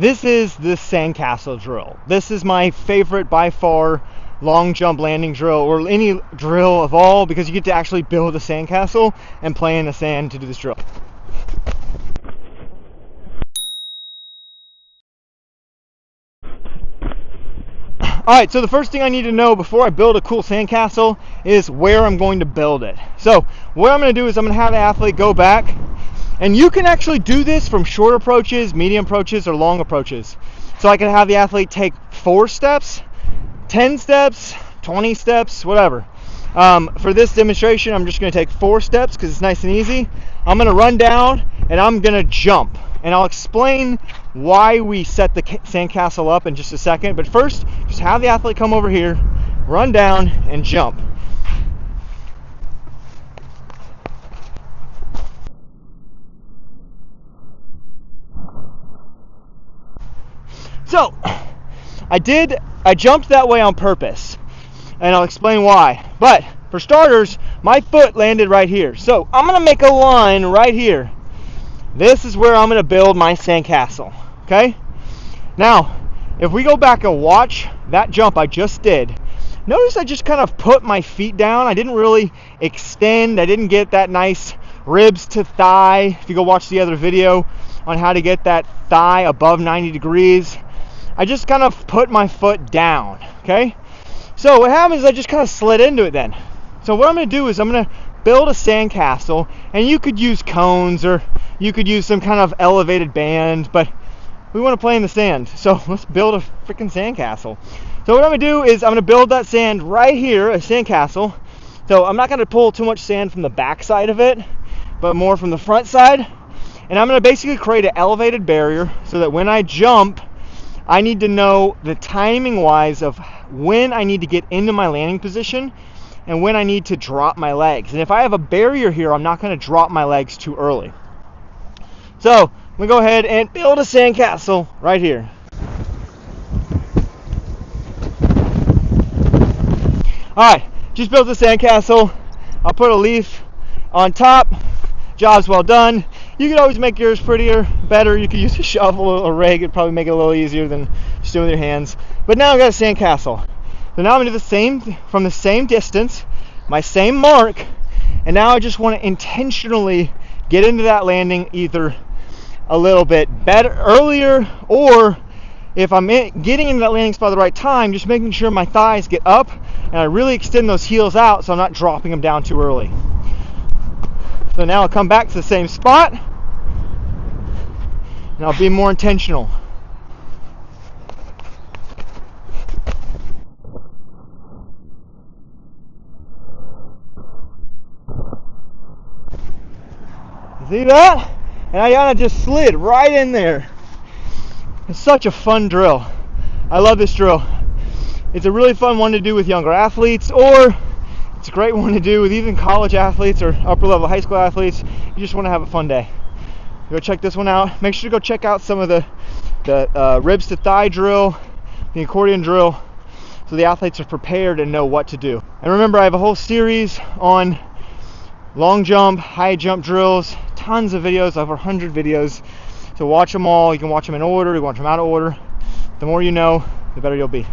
This is the sandcastle drill. This is my favorite by far long jump landing drill, or any drill of all, because you get to actually build a sandcastle and play in the sand to do this drill. Alright, so the first thing I need to know before I build a cool sandcastle is where I'm going to build it. So what I'm going to do is I'm going to have the athlete go back, and you can actually do this from short approaches, medium approaches, or long approaches. So I can have the athlete take 4 steps, 10 steps, 20 steps, whatever. For this demonstration, I'm just going to take 4 steps because it's nice and easy. I'm going to run down and I'm going to jump. And I'll explain why we set the sandcastle up in just a second. But first, just have the athlete come over here, run down, and jump. So, I jumped that way on purpose, and I'll explain why. But for starters, my foot landed right here. So I'm gonna make a line right here. This is where I'm gonna build my sandcastle, okay? Now, if we go back and watch that jump I just did, notice I just kind of put my feet down. I didn't really extend. I didn't get that nice ribs to thigh. If you go watch the other video on how to get that thigh above 90 degrees, I just kind of put my foot down, okay? So what happens is I just kind of slid into it then. So what I'm going to do is I'm going to build a sandcastle, and you could use cones or you could use some kind of elevated band, but we want to play in the sand. So let's build a freaking sandcastle. So what I'm going to do is I'm going to build that sand right here, a sandcastle. So I'm not going to pull too much sand from the back side of it, but more from the front side. And I'm going to basically create an elevated barrier so that when I jump, I need to know the timing wise of when I need to get into my landing position and when I need to drop my legs. And if I have a barrier here, I'm not going to drop my legs too early. So I'm going to go ahead and build a sandcastle right here. Alright, just built the sandcastle. I'll put a leaf on top. Job's well done. You can always make yours prettier, better. You could use a shovel or a rake. It'd probably make it a little easier than just doing it with your hands. But now I've got a sandcastle. So now I'm going to do the same from the same distance, my same mark, and now I just want to intentionally get into that landing either a little bit better earlier, or if I'm getting into that landing spot at the right time, just making sure my thighs get up and I really extend those heels out so I'm not dropping them down too early. So now I'll come back to the same spot and I'll be more intentional. See that? And I kind of just slid right in there. It's such a fun drill. I love this drill. It's a really fun one to do with younger athletes, or it's a great one to do with even college athletes or upper level high school athletes. You just want to have a fun day. Go check this one out. Make sure to go check out some of the ribs to thigh drill, the accordion drill, so the athletes are prepared and know what to do. And remember, I have a whole series on long jump, high jump drills, tons of videos, over 100 videos. So watch them all. You can watch them in order, you can watch them out of order. The more you know, the better you'll be.